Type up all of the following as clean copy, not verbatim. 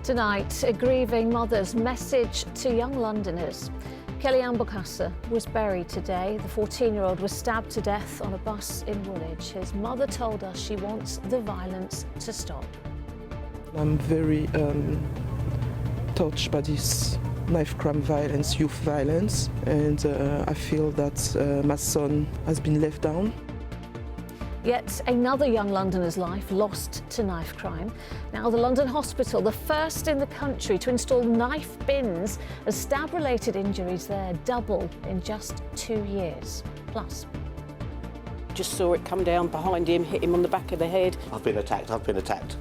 Tonight, a grieving mother's message to young Londoners. Kellyanne Bokassa was buried today. The 14-year-old was stabbed to death on a bus in Woolwich. His mother told us she wants the violence to stop. I'm very touched by this knife crime violence, youth violence, and I feel that my son has been left down. Yet another young Londoner's life lost to knife crime. Now the London hospital, the first in the country to install knife bins, as stab-related injuries there double in just 2 years. Plus, just saw it come down behind him, hit him on the back of the head. I've been attacked.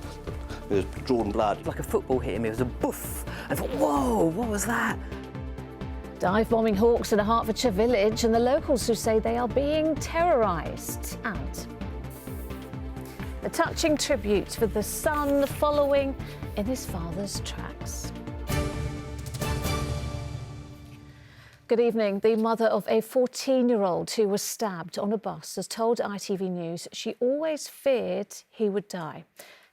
There's drawn blood. Like a football hit him, it was a boof. I thought, whoa, what was that? dive-bombing hawks in a Hertfordshire village, and the locals who say they are being terrorised. And a touching tribute for the son following in his father's tracks. Good evening. The mother of a 14-year-old who was stabbed on a bus has told ITV News she always feared he would die.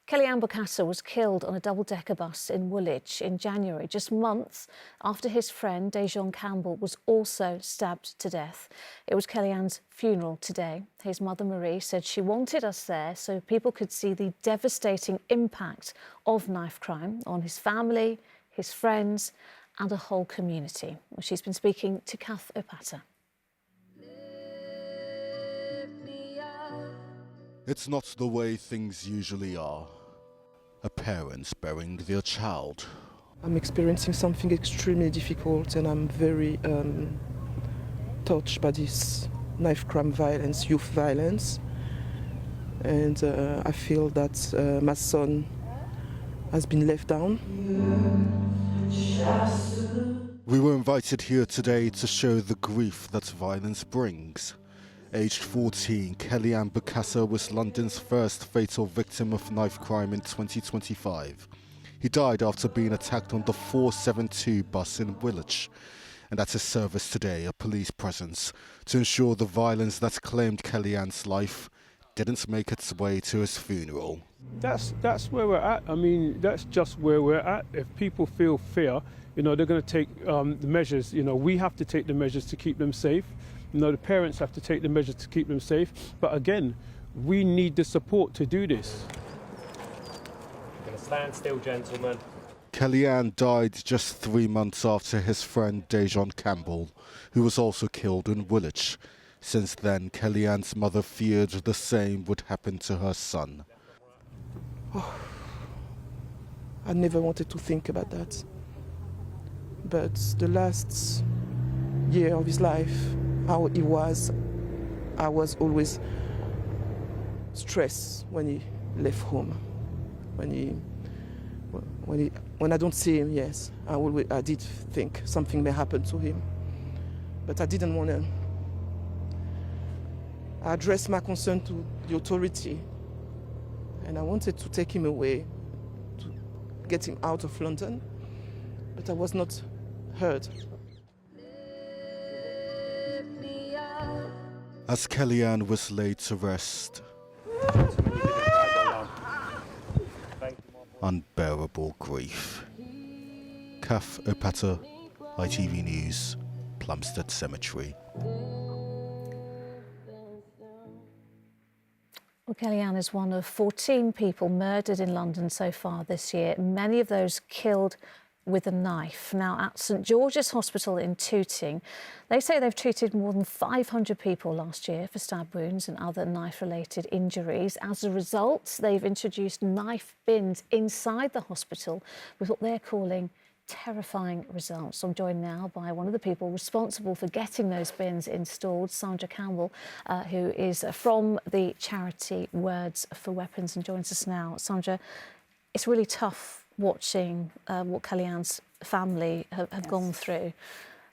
Kellyanne Bokassa was killed on a double-decker bus in Woolwich in January, just months after his friend Dejon Campbell was also stabbed to death. It was Kellyanne's funeral today. His mother Marie said she wanted us there so people could see the devastating impact of knife crime on his family, his friends and a whole community. Well, she's been speaking to Kath Opata. It's not the way things usually are. A parent burying their child. I'm experiencing something extremely difficult, and I'm very touched by this knife crime violence, youth violence. And I feel that my son has been left down. We were invited here today to show the grief that violence brings. Aged 14, Kellyanne Bokassa was London's first fatal victim of knife crime in 2025. He died after being attacked on the 472 bus in Woolwich. And at his service today, a police presence to ensure the violence that claimed Kellyanne's life didn't make its way to his funeral. That's where we're at. I mean, that's just where we're at. If people feel fear, you know, they're going to take the measures. You know, we have to take the measures to keep them safe. You know, the parents have to take the measures to keep them safe. But again, we need the support to do this. You're going to stand still, gentlemen. Kellyanne died just 3 months after his friend Dejon Campbell, who was also killed in Woolwich. Since then, Kellyanne's mother feared the same would happen to her son. Oh, I never wanted to think about that. But the last year of his life, how he was, I was always stressed when he left home. When I don't see him, yes, I did think something may happen to him. But I didn't want to. I addressed my concern to the authority, and I wanted to take him away, to get him out of London, but I was not heard. As Kellyanne was laid to rest, unbearable grief. Kath Opata, ITV News, Plumstead Cemetery. Well, Kellyanne is one of 14 people murdered in London so far this year, many of those killed with a knife. Now, at St George's Hospital in Tooting, they say they've treated more than 500 people last year for stab wounds and other knife-related injuries. As a result, they've introduced knife bins inside the hospital with what they're calling terrifying results. I'm joined now by one of the people responsible for getting those bins installed, Sandra Campbell, who is from the charity Words for Weapons and joins us now. Sandra, it's really tough watching what Kellyanne's family have gone through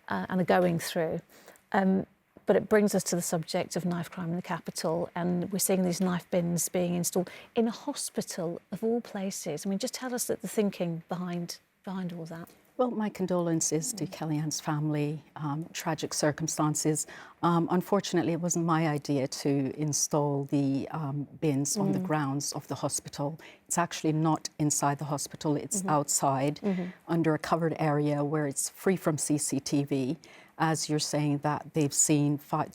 and are going through. But it brings us to the subject of knife crime in the capital, and we're seeing these knife bins being installed in a hospital of all places. I mean, just tell us the thinking behind all that. Well, my condolences to Kellyanne's family, tragic circumstances. Unfortunately, it wasn't my idea to install the bins on the grounds of the hospital. It's actually not inside the hospital, it's outside under a covered area where it's free from CCTV. As you're saying that they've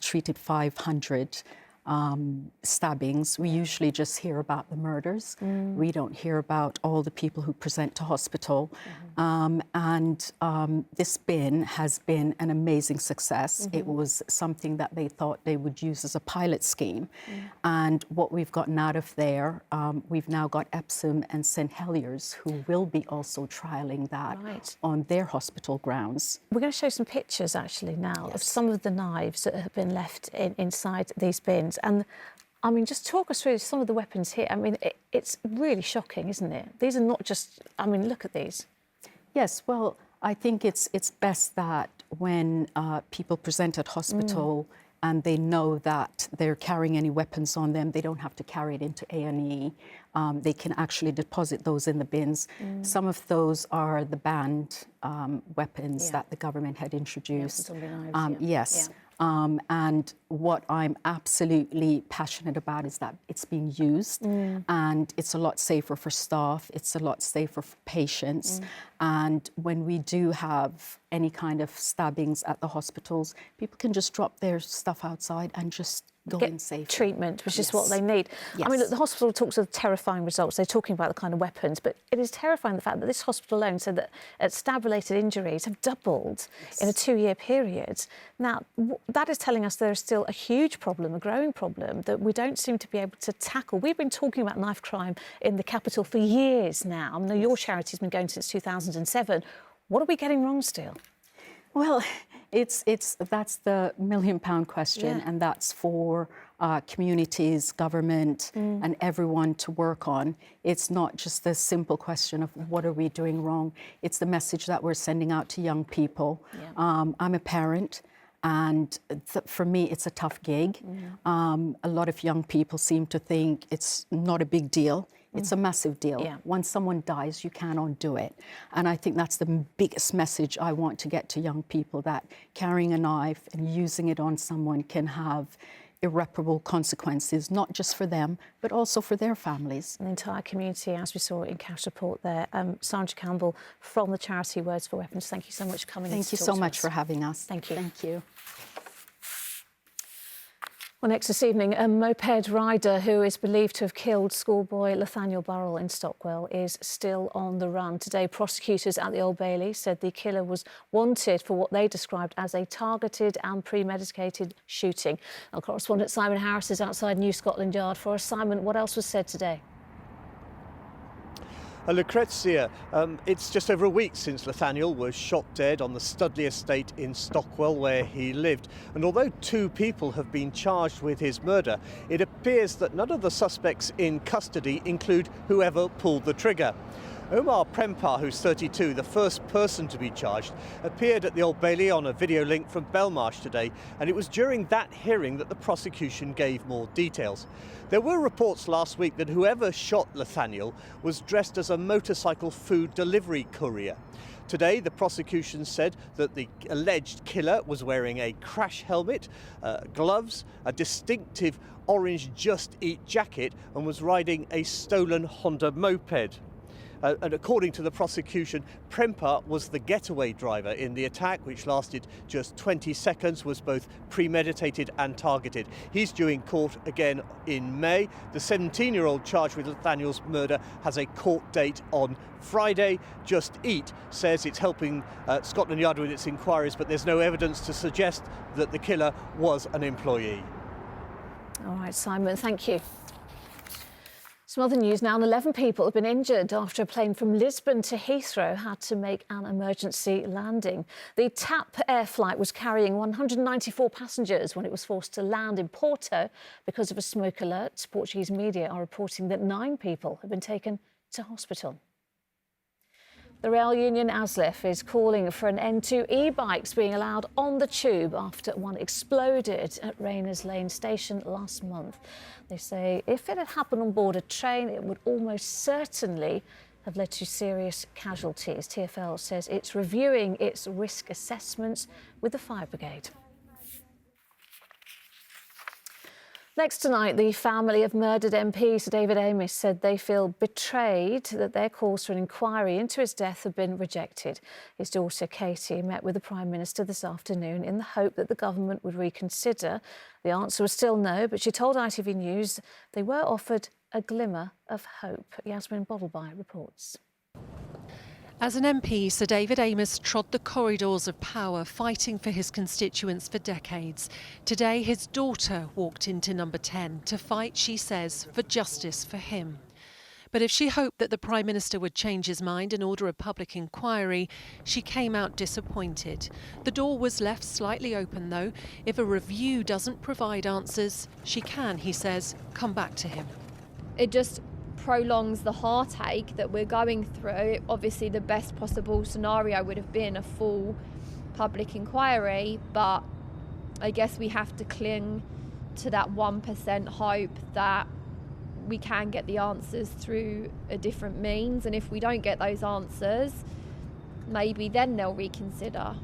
treated 500 stabbings. We usually just hear about the murders. We don't hear about all the people who present to hospital. This bin has been an amazing success. It was something that they thought they would use as a pilot scheme. And what we've gotten out of there, we've now got Epsom and St Heliers, who will be also trialling that on their hospital grounds. We're going to show some pictures actually now of some of the knives that have been left inside these bins. And I mean, just talk us through some of the weapons here. I mean, it's really shocking, isn't it? These are not just, I mean, look at these. Yes, well, I think it's best that when people present at hospital and they know that they're carrying any weapons on them, they don't have to carry it into A&E. They can actually deposit those in the bins. Some of those are the banned weapons that the government had introduced. Yes. And what I'm absolutely passionate about is that it's being used and it's a lot safer for staff, it's a lot safer for patients. And when we do have any kind of stabbings at the hospitals, people can just drop their stuff outside and just go in safely. Treatment, which is what they need. I mean, look, the hospital talks of terrifying results. They're talking about the kind of weapons, but it is terrifying the fact that this hospital alone said that stab-related injuries have doubled in a 2-year period. Now, that is telling us there is still a huge problem, a growing problem, that we don't seem to be able to tackle. We've been talking about knife crime in the capital for years now. I mean, your charity's been going since 2007. What are we getting wrong still? Well, that's the million-pound question, and that's for communities, government, and everyone to work on. It's not just the simple question of what are we doing wrong. It's the message that we're sending out to young people. I'm a parent, and for me, it's a tough gig. A lot of young people seem to think it's not a big deal. It's a massive deal. When someone dies, you can't undo it. And I think that's the biggest message I want to get to young people, that carrying a knife and using it on someone can have irreparable consequences, not just for them, but also for their families. An entire community, as we saw in Cash Report there. Sandra Campbell from the charity Words for Weapons, thank you so much for coming in. Thank you so much for having us. Thank you. Thank you. Well, next this evening, a moped rider who is believed to have killed schoolboy Nathaniel Burrell in Stockwell is still on the run. Today, prosecutors at the Old Bailey said the killer was wanted for what they described as a targeted and premeditated shooting. Our correspondent Simon Harris is outside New Scotland Yard for us. Simon, what else was said today? Lucrezia, it's just over a week since Nathaniel was shot dead on the Studley estate in Stockwell, where he lived. And although 2 people have been charged with his murder, it appears that none of the suspects in custody include whoever pulled the trigger. Omar Prempar, who's 32, the first person to be charged, appeared at the Old Bailey on a video link from Belmarsh today, and it was during that hearing that the prosecution gave more details. There were reports last week that whoever shot Nathaniel was dressed as a motorcycle food delivery courier. Today, the prosecution said that the alleged killer was wearing a crash helmet, gloves, a distinctive orange Just Eat jacket, and was riding a stolen Honda moped. And according to the prosecution, Prempar was the getaway driver in the attack, which lasted just 20 seconds, was both premeditated and targeted. He's due in court again in May. The 17-year-old charged with Nathaniel's murder has a court date on Friday. Just Eat says it's helping Scotland Yard with its inquiries, but there's no evidence to suggest that the killer was an employee. All right, Simon, thank you. Some other news now. 11 people have been injured after a plane from Lisbon to Heathrow had to make an emergency landing. The TAP Air flight was carrying 194 passengers when it was forced to land in Porto because of a smoke alert. Portuguese media are reporting that 9 people have been taken to hospital. The rail union ASLEF is calling for an end to e-bikes being allowed on the tube after one exploded at Rayners Lane station last month. They say if it had happened on board a train, it would almost certainly have led to serious casualties. TfL says it's reviewing its risk assessments with the fire brigade. Next tonight, the family of murdered MP Sir David Amess said they feel betrayed that their calls for an inquiry into his death have been rejected. His daughter Katie met with the Prime Minister this afternoon in the hope that the government would reconsider. The answer was still no, but she told ITV News they were offered a glimmer of hope. Yasmin Bottleby reports. As an MP, Sir David Amess trod the corridors of power, fighting for his constituents for decades. Today, his daughter walked into number 10 to fight, she says, for justice for him. But if she hoped that the Prime Minister would change his mind and order a public inquiry, she came out disappointed. The door was left slightly open, though. If a review doesn't provide answers, she can, he says, come back to him. It just prolongs the heartache that we're going through. Obviously, the best possible scenario would have been a full public inquiry, but I guess we have to cling to that 1% hope that we can get the answers through a different means, and if we don't get those answers, maybe then they'll reconsider.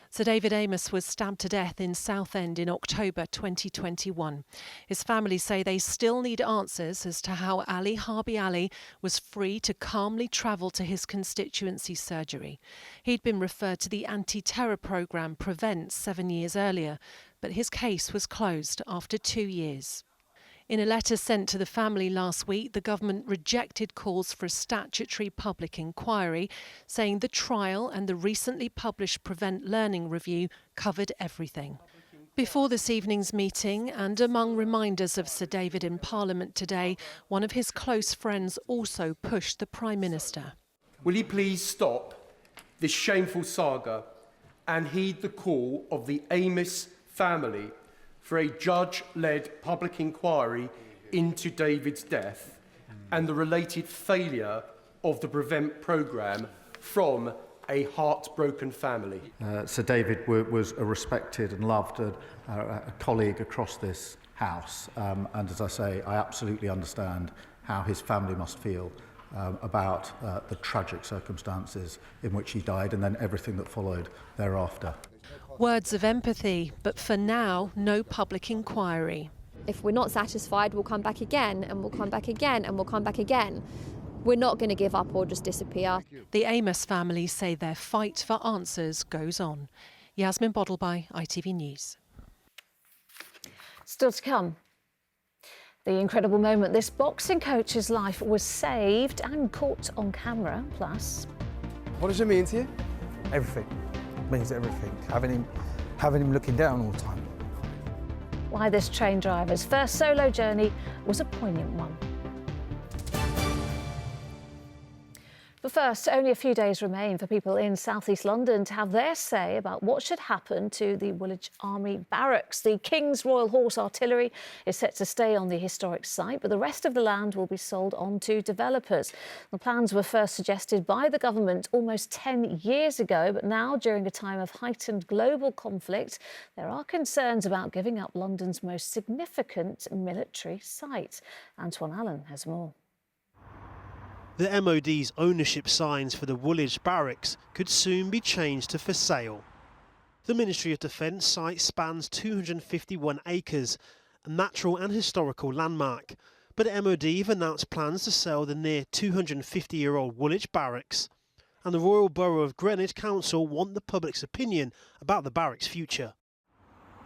Sir David Amess was stabbed to death in Southend in October 2021. His family say they still need answers as to how Ali Harbi Ali was free to calmly travel to his constituency surgery. He'd been referred to the anti-terror programme Prevent 7 years earlier, but his case was closed after 2 years. In a letter sent to the family last week, the government rejected calls for a statutory public inquiry, saying the trial and the recently published Prevent Learning review covered everything. Before this evening's meeting, and among reminders of Sir David in Parliament today, one of his close friends also pushed the Prime Minister. Will he please stop this shameful saga and heed the call of the Amess family for a judge-led public inquiry into David's death and the related failure of the Prevent programme from a heartbroken family? Sir David was a respected and loved a colleague across this House, and as I say, I absolutely understand how his family must feel about the tragic circumstances in which he died and then everything that followed thereafter. Words of empathy, but for now, no public inquiry. If we're not satisfied, we'll come back again, and we'll come back again, and we'll come back again. We're not going to give up or just disappear. The Amess family say their fight for answers goes on. Yasmin Bottleby, ITV News. Still to come. The incredible moment this boxing coach's life was saved and caught on camera. Plus, what does it mean to you? Everything. Means everything. Having him looking down all the time. why this train driver's first solo journey was a poignant one. But first, only a few days remain for people in South East London to have their say about what should happen to the Woolwich Army Barracks. The King's Royal Horse Artillery is set to stay on the historic site, but the rest of the land will be sold on to developers. The plans were first suggested by the government almost 10 years ago, but now, during a time of heightened global conflict, there are concerns about giving up London's most significant military site. Antoine Allen has more. The MOD's ownership signs for the Woolwich Barracks could soon be changed to for sale. The Ministry of Defence site spans 251 acres, a natural and historical landmark, but MOD have announced plans to sell the near 250-year-old Woolwich Barracks, and the Royal Borough of Greenwich Council want the public's opinion about the barracks' future.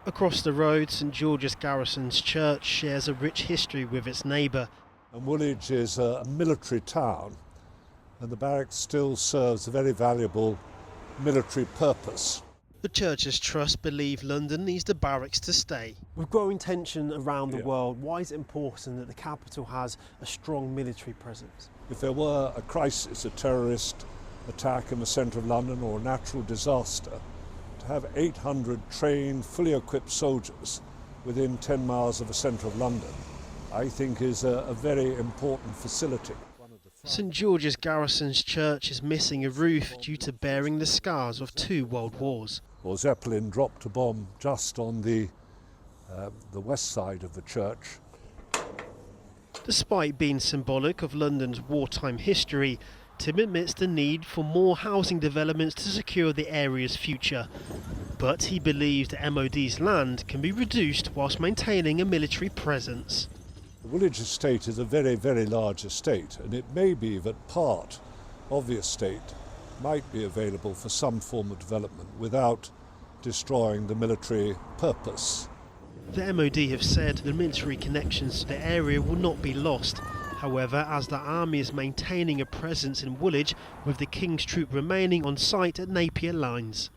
Across the road, St George's Garrison's Church shares a rich history with its neighbour. And Woolwich is a military town, and the barracks still serves a very valuable military purpose. The Church's Trust believe London needs the barracks to stay. With growing tension around the world, why is it important that the capital has a strong military presence? If there were a crisis, a terrorist attack in the centre of London or a natural disaster, to have 800 trained, fully equipped soldiers within 10 miles of the centre of London, I think is a very important facility. St George's Garrison's Church is missing a roof due to bearing the scars of 2 world wars. Well, Zeppelin dropped a bomb just on the west side of the church. Despite being symbolic of London's wartime history, Tim admits the need for more housing developments to secure the area's future. But he believes the MOD's land can be reduced whilst maintaining a military presence. The Woolwich estate is a very, very large estate, and it may be that part of the estate might be available for some form of development without destroying the military purpose. The MOD have said the military connections to the area will not be lost. However, as the army is maintaining a presence in Woolwich, with the King's Troop remaining on site at Napier Lines.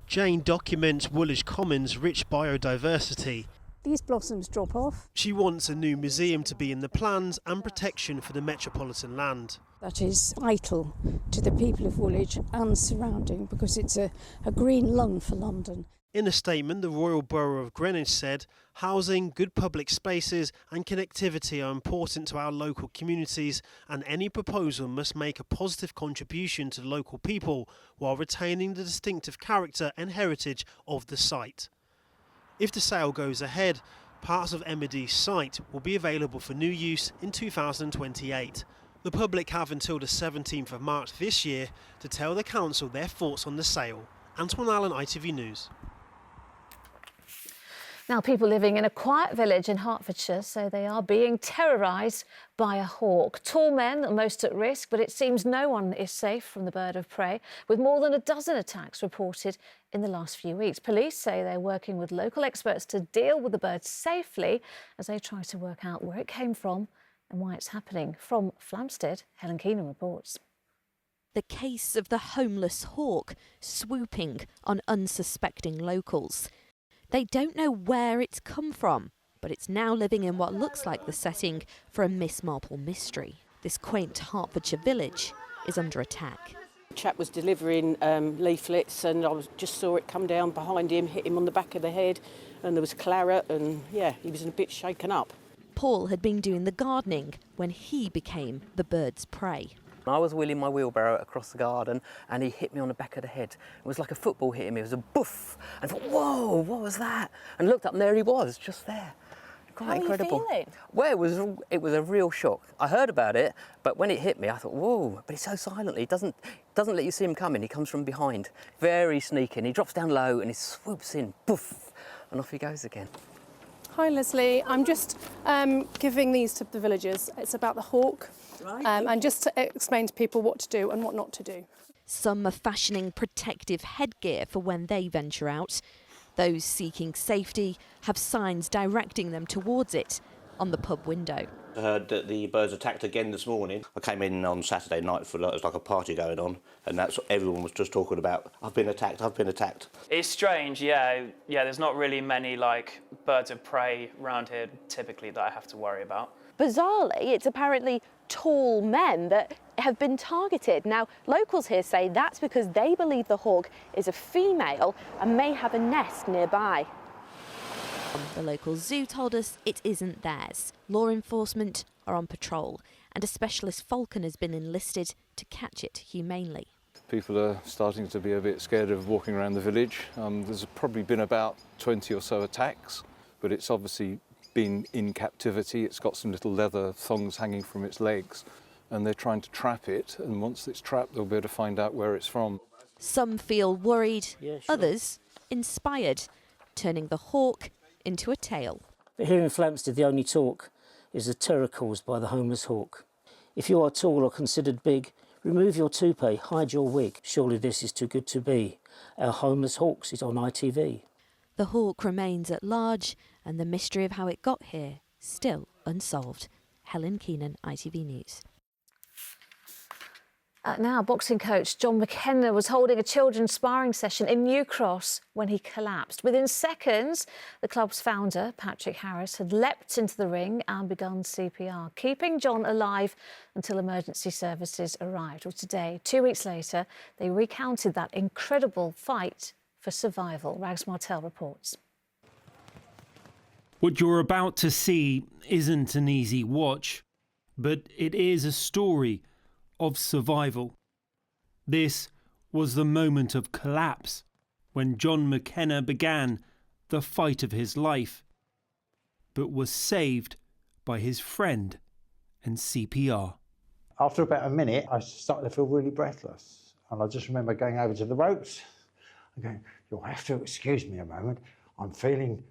Jane documents Woolwich Common's rich biodiversity. These blossoms drop off. She wants a new museum to be in the plans and protection for the metropolitan land. That is vital to the people of Woolwich and surrounding, because it's a green lung for London. In a statement, the Royal Borough of Greenwich said, housing, good public spaces and connectivity are important to our local communities, and any proposal must make a positive contribution to the local people while retaining the distinctive character and heritage of the site. If the sale goes ahead, parts of MOD's site will be available for new use in 2028. The public have until the 17th of March this year to tell the council their thoughts on the sale. Antoine Allen, ITV News. Now, people living in a quiet village in Hertfordshire say they are being terrorised by a hawk. Tall men are most at risk, but it seems no one is safe from the bird of prey, with more than a dozen attacks reported in the last few weeks. Police say they're working with local experts to deal with the bird safely as they try to work out where it came from and why it's happening. From Flamstead, Helen Keenan reports. The case of the homeless hawk swooping on unsuspecting locals. They don't know where it's come from, but it's now living in what looks like the setting for a Miss Marple mystery. This quaint Hertfordshire village is under attack. The chap was delivering leaflets, and I just saw it come down behind him, hit him on the back of the head, and there was claret, and yeah, he was a bit shaken up. Paul had been doing the gardening when he became the bird's prey. I was wheeling my wheelbarrow across the garden and he hit me on the back of the head. It was like a football hitting me. It was a boof. And I thought, whoa, what was that? And looked up and there he was, just there. Quite incredible. How are you feeling? Well, it was a real shock. I heard about it, but when it hit me, I thought, whoa, but he's so silently. He doesn't let you see him coming. He comes from behind. Very sneaky. And he drops down low and he swoops in, poof, and off he goes again. Hi Leslie, I'm just giving these to the villagers. It's about the hawk, and just to explain to people what to do and what not to do. Some are fashioning protective headgear for when they venture out. Those seeking safety have signs directing them towards it on the pub window. I heard that the birds attacked again this morning. I came in on Saturday night for like a party going on, and that's what everyone was just talking about. I've been attacked, I've been attacked. It's strange, yeah. There's not really many like birds of prey around here typically that I have to worry about. Bizarrely, it's apparently tall men that have been targeted. Now, locals here say that's because they believe the hawk is a female and may have a nest nearby. The local zoo told us it isn't theirs. Law enforcement are on patrol, and a specialist falcon has been enlisted to catch it humanely. People are starting to be a bit scared of walking around the village. There's probably been about 20 or so attacks, but it's obviously been in captivity. It's got some little leather thongs hanging from its legs, and they're trying to trap it, and once it's trapped they'll be able to find out where it's from. Some feel worried, others inspired, turning the hawk into a tale. But here in Flamstead, the only talk is the terror caused by the homeless hawk. If you are tall or considered big, remove your toupee, hide your wig. Surely this is too good to be. Our homeless hawks is on ITV. The hawk remains at large, and the mystery of how it got here still unsolved. Helen Keenan, ITV News. Now, boxing coach John McKenna was holding a children's sparring session in New Cross when he collapsed. Within seconds, the club's founder, Patrick Harris, had leapt into the ring and begun CPR, keeping John alive until emergency services arrived. Well, today, 2 weeks later, they recounted that incredible fight for survival. Rags Martel reports. What you're about to see isn't an easy watch, but it is a story of survival. This was the moment of collapse when John McKenna began the fight of his life, but was saved by his friend and CPR. After about a minute, I started to feel really breathless. And I just remember going over to the ropes and going, "You'll have to excuse me a moment. I'm feeling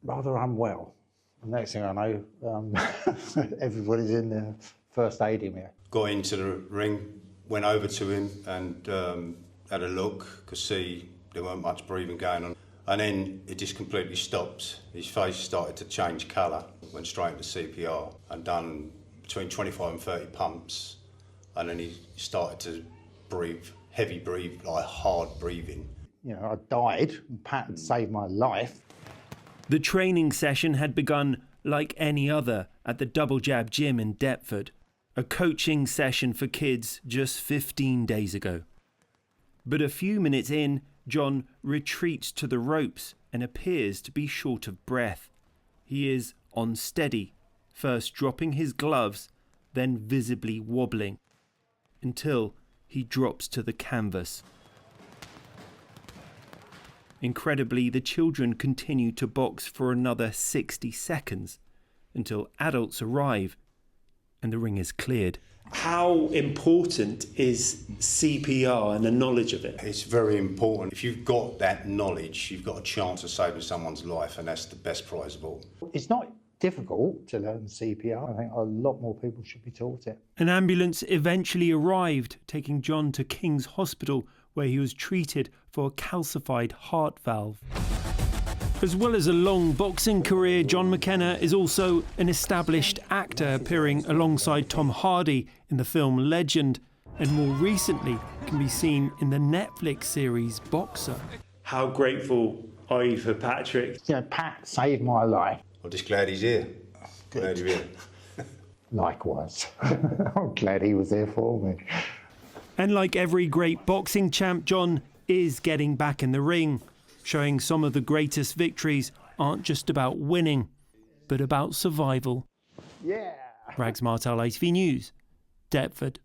rather unwell." And next thing I know, everybody's in there first aiding me. Got into the ring, went over to him and had a look, could see there weren't much breathing going on. And then it just completely stopped. His face started to change colour, went straight into CPR and done between 25 and 30 pumps. And then he started to breathe, heavy breathe, like hard breathing. You know, I died, and Pat had saved my life. The training session had begun like any other at the Double Jab gym in Deptford, a coaching session for kids just 15 days ago. But a few minutes in, John retreats to the ropes and appears to be short of breath. He is unsteady, first dropping his gloves, then visibly wobbling, until he drops to the canvas. Incredibly, the children continue to box for another 60 seconds until adults arrive and the ring is cleared. How important is CPR and the knowledge of it? It's very important. If you've got that knowledge, you've got a chance of saving someone's life, and that's the best prize of all. It's not difficult to learn CPR. I think a lot more people should be taught it. An ambulance eventually arrived, taking John to King's Hospital, where he was treated for a calcified heart valve. As well as a long boxing career, John McKenna is also an established actor, appearing alongside Tom Hardy in the film Legend, and more recently can be seen in the Netflix series Boxer. How grateful are you for Patrick? You know, Pat saved my life. I'm just glad he's here. Glad you're here. Likewise. I'm glad he was there for me. And like every great boxing champ, John is getting back in the ring, showing some of the greatest victories aren't just about winning, but about survival. Yeah. Rags Martel, ITV News, Deptford.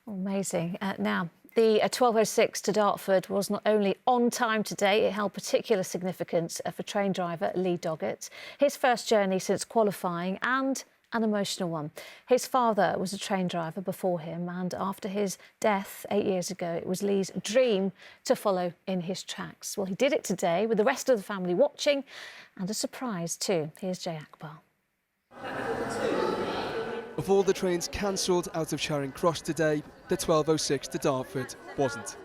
Amazing. Now, the 12.06 to Dartford was not only on time today, it held particular significance for train driver Lee Doggett. His first journey since qualifying, and an emotional one. His father was a train driver before him, and after his death 8 years ago, it was Lee's dream to follow in his tracks. Well, he did it today with the rest of the family watching, and a surprise too. Here's Jay Akbar. Of all the trains cancelled out of Charing Cross today, the 12.06 to Dartford wasn't.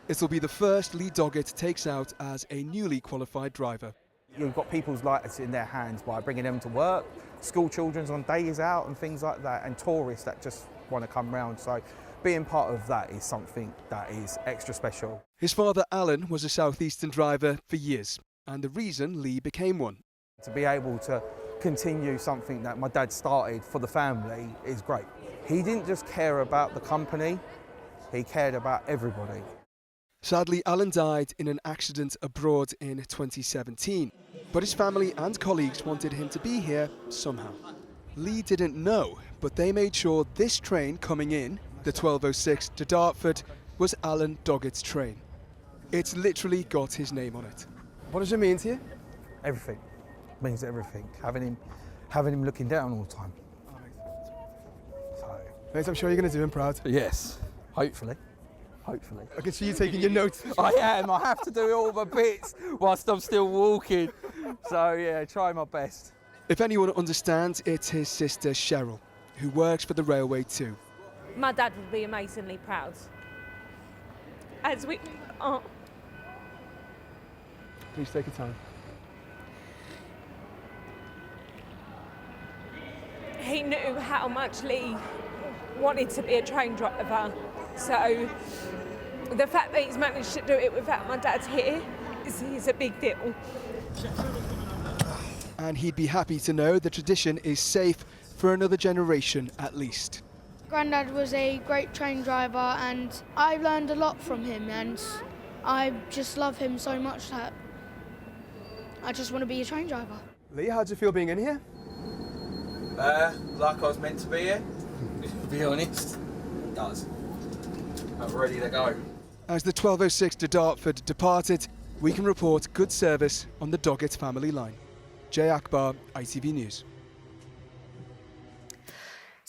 It'll be the first Lee Doggett takes out as a newly qualified driver. You've got people's lives in their hands by bringing them to work, school children's on days out and things like that, and tourists that just want to come round. So being part of that is something that is extra special. His father, Alan, was a South Eastern driver for years, and the reason Lee became one. To be able to continue something that my dad started for the family is great. He didn't just care about the company, he cared about everybody. Sadly, Alan died in an accident abroad in 2017, but his family and colleagues wanted him to be here somehow. Lee didn't know, but they made sure this train coming in, the 12.06 to Dartford, was Alan Doggett's train. It's literally got his name on it. What does it mean to you? Everything. It means everything. Having him looking down all the time. Mate, I'm sure you're going to do him proud. Yes, hopefully. Hopefully. I can see you taking your notes. I am. I have to do all the bits whilst I'm still walking. So, yeah, try my best. If anyone understands, it's his sister Cheryl, who works for the railway too. My dad would be amazingly proud. As we are. Please take your time. He knew how much Lee wanted to be a train driver. So the fact that he's managed to do it without my dad here is a big deal. And he'd be happy to know the tradition is safe for another generation at least. Grandad was a great train driver and I learned a lot from him, and I just love him so much that I just want to be a train driver. Lee, how do you feel being in here? Like I was meant to be here, to be honest. It does. I'm ready to go. As the 12.06 to Dartford departed, we can report good service on the Doggett family line. Jay Akbar, ITV News.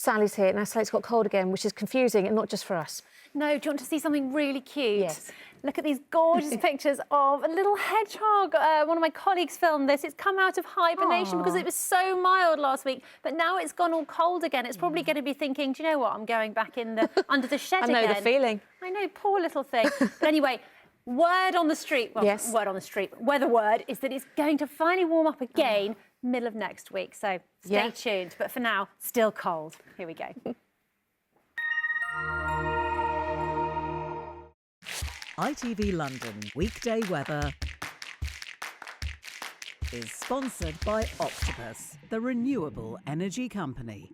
Sally's here. Now, Sally's got cold again, which is confusing, and not just for us. No, do you want to see something really cute? Yes. Look at these gorgeous pictures of a little hedgehog. One of my colleagues filmed this. It's come out of hibernation because it was so mild last week, but now it's gone all cold again. It's probably going to be thinking, do you know what? I'm going back in the under the shed again. I know the feeling. I know, poor little thing. But anyway, word on the street. Well, yes. Word on the street. Weather word is that it's going to finally warm up again middle of next week. So stay tuned. But for now, still cold. Here we go. ITV London weekday weather is sponsored by Octopus, the renewable energy company.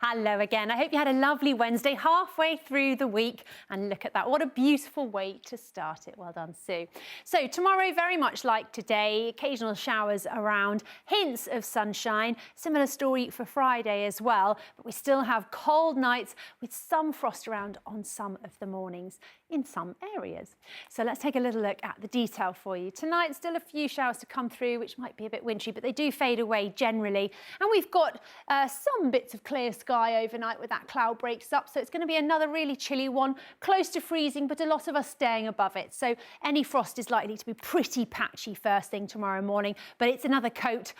Hello again. I hope you had a lovely Wednesday, halfway through the week. And look at that. What a beautiful way to start it. Well done, Sue. So tomorrow, very much like today, occasional showers around, hints of sunshine. Similar story for Friday as well. But we still have cold nights with some frost around on some of the mornings in some areas. So let's take a little look at the detail for you. Tonight, still a few showers to come through, which might be a bit wintry, but they do fade away generally. And we've got some bits of clear sky overnight with that cloud breaks up. So it's going to be another really chilly one, close to freezing, but a lot of us staying above it. So any frost is likely to be pretty patchy first thing tomorrow morning, but it's another coat,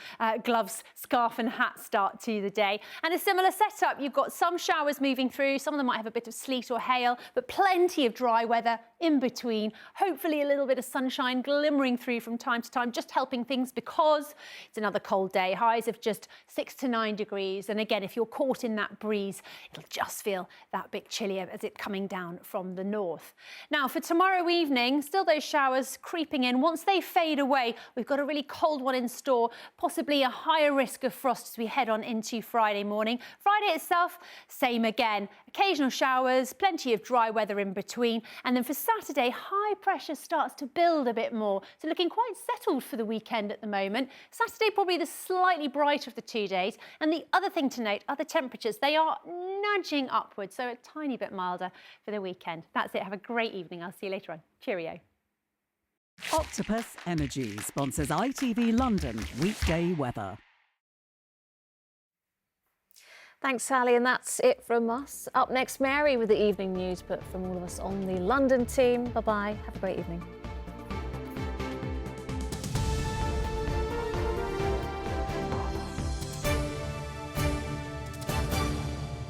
gloves, scarf and hat start to the day. And a similar setup, you've got some showers moving through. Some of them might have a bit of sleet or hail, but plenty of dry weather in between. Hopefully a little bit of sunshine glimmering through from time to time, just helping things because it's another cold day. Highs of just 6 to 9 degrees. And again, if you're caught in that breeze, it'll just feel that bit chillier as it's coming down from the north. Now for tomorrow evening, still those showers creeping in. Once they fade away, we've got a really cold one in store, possibly a higher risk of frost as we head on into Friday morning. Friday itself, same again. Occasional showers, plenty of dry weather in between. And then for Saturday, high pressure starts to build a bit more. So looking quite settled for the weekend at the moment. Saturday, probably the slightly brighter of the 2 days. And the other thing to note are the temperatures. They are nudging upwards, so a tiny bit milder for the weekend. That's it. Have a great evening. I'll see you later on. Cheerio. Octopus Energy sponsors ITV London weekday weather. Thanks, Sally, and that's it from us. Up next, Mary with the evening news, but from all of us on the London team, bye-bye. Have a great evening.